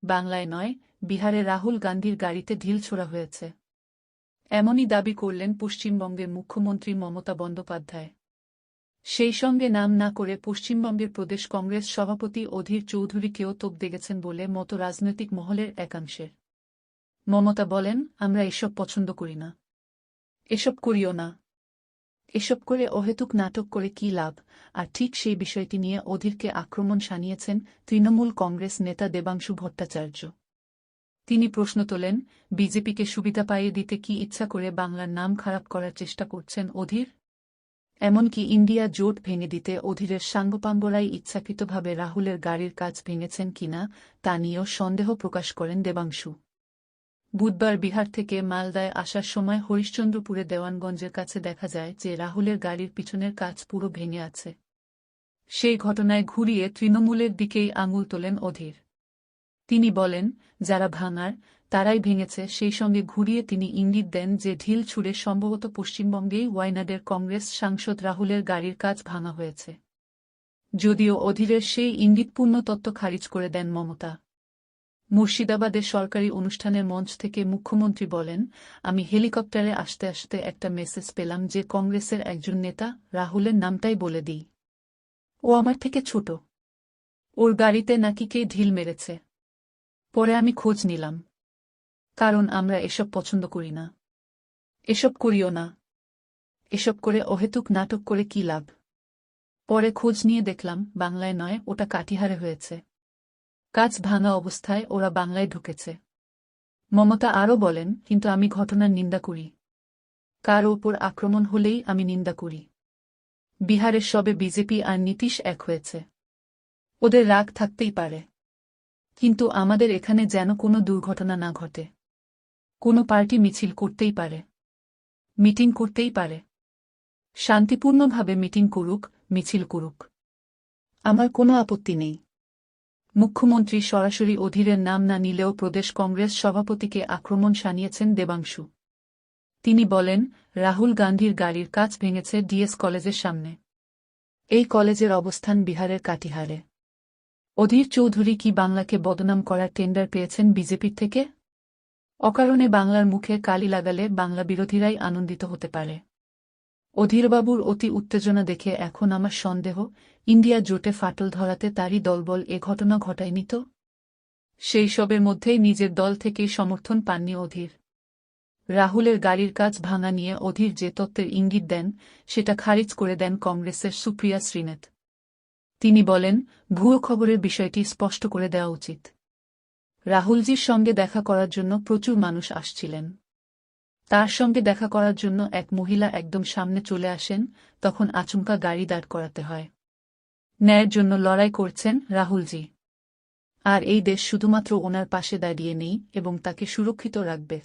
বাংলায় নয়, বিহারে রাহুল গান্ধীর গাড়িতে ঢিল ছোড়া হয়েছে। এমনই দাবি করলেন পশ্চিমবঙ্গের মুখ্যমন্ত্রী মমতা বন্দ্যোপাধ্যায়। সেই সঙ্গে নাম না করে পশ্চিমবঙ্গের প্রদেশ কংগ্রেস সভাপতি অধীর চৌধুরীকেও তোপ দেগেছেন বলে মত রাজনৈতিক মহলের একাংশের। মমতা বলেন, আমরা এসব পছন্দ করি না, এসব করিও না, এসব করে অহেতুক নাটক করে কী লাভ। আর ঠিক সেই বিষয়টি নিয়ে অধীরকে আক্রমণ শানিয়েছেন তৃণমূল কংগ্রেস নেতা দেবাংশু ভট্টাচার্য। তিনি প্রশ্ন তোলেন, বিজেপিকে সুবিধা পাইয়ে দিতে কি ইচ্ছা করে বাংলার নাম খারাপ করার চেষ্টা করছেন অধীর? এমনকি ইন্ডিয়া জোট ভেঙে দিতে অধীরের সাঙ্গপাঙ্গরাই ইচ্ছাকৃতভাবে রাহুলের গাড়ির কাজ ভেঙেছেন কিনা তা নিয়েও সন্দেহ প্রকাশ করেন দেবাংশু। বুধবার বিহার থেকে মালদায় আসার সময় হরিশ্চন্দ্রপুরে দেওয়ানগঞ্জের কাছে দেখা যায় যে রাহুলের গাড়ির পিছনের কাচ পুরো ভেঙে আছে। সেই ঘটনায় ঘুরিয়ে তৃণমূলের দিকেই আঙুল তোলেন অধীর। তিনি বলেন, যারা ভাঙার তারাই ভেঙেছে। সেই সঙ্গে ঘুরিয়ে তিনি ইঙ্গিত দেন যে ঢিল ছুড়ে সম্ভবত পশ্চিমবঙ্গেই ওয়ায়নাডের কংগ্রেস সাংসদ রাহুলের গাড়ির কাচ ভাঙা হয়েছে। যদিও অধীরের সেই ইঙ্গিতপূর্ণ তত্ত্ব খারিজ করে দেন মমতা। মুর্শিদাবাদের সরকারি অনুষ্ঠানের মঞ্চ থেকে মুখ্যমন্ত্রী বলেন, আমি হেলিকপ্টারে আসতে আসতে একটা মেসেজ পেলাম যে কংগ্রেসের একজন নেতা, রাহুলের নামটাই বলে দিই, ও আমার থেকে ছোট, ওর গাড়িতে নাকি কে ঢিল মেরেছে। পরে আমি খোঁজ নিলাম, কারণ আমরা এসব পছন্দ করি না, এসব করিও না, এসব করে অহেতুক নাটক করে কী লাভ। পরে খোঁজ নিয়ে দেখলাম বাংলায় নয়, ওটা কাটিহারে হয়েছে। কাচ ভাঙা অবস্থায় ওরা বাংলায় ঢুকেছে। মমতা আরও বলেন, কিন্তু আমি ঘটনার নিন্দা করি। কার ওপর আক্রমণ হলেই আমি নিন্দা করি। বিহারের সবে বিজেপি আর নীতীশ এক হয়েছে, ওদের রাগ থাকতেই পারে, কিন্তু আমাদের এখানে যেন কোনো দুর্ঘটনা না ঘটে। কোনো পার্টি মিছিল করতেই পারে, মিটিং করতেই পারে, শান্তিপূর্ণভাবে মিটিং করুক, মিছিল করুক, আমার কোনো আপত্তি নেই। মুখ্যমন্ত্রী সরাসরি অধীরের নাম না নিলেও প্রদেশ কংগ্রেস সভাপতিকে আক্রমণ শানিয়েছেন দেবাংশু। তিনি বলেন, রাহুল গান্ধীর গাড়ির কাচ ভেঙেছে ডিএস কলেজের সামনে। এই কলেজের অবস্থান বিহারের কাটিহারে। অধীর চৌধুরী কি বাংলাকে বদনাম করার টেন্ডার পেয়েছেন বিজেপির থেকে? অকারণে বাংলার মুখে কালি লাগালে বাংলা বিরোধীরাই আনন্দিত হতে পারে। অধীরবাবুর অতি উত্তেজনা দেখে এখন আমার সন্দেহ, ইন্ডিয়া জোটে ফাটল ধরাতে তারই দলবল এ ঘটনা ঘটায়নি তো? সেই সবের মধ্যেই নিজের দল থেকেই সমর্থন পাননি অধীর। রাহুলের গাড়ির কাচ ভাঙা নিয়ে অধীর যে তত্ত্বের ইঙ্গিত দেন সেটা খারিজ করে দেন কংগ্রেসের সুপ্রিয়া শ্রীনাথ। তিনি বলেন, ভুয়ো খবরের বিষয়টি স্পষ্ট করে দেওয়া উচিত। রাহুলজির সঙ্গে দেখা করার জন্য প্রচুর মানুষ আসছিলেন। তার সঙ্গে দেখা করার জন্য এক মহিলা একদম সামনে চলে আসেন, তখন আচমকা গাড়ি দাঁড় করাতে হয়। ন্যায়ের জন্য লড়াই করছেন রাহুলজি। আর এই দেশ শুধুমাত্র ওনার পাশে দাঁড়িয়ে নেই এবং তাকে সুরক্ষিত রাখবে।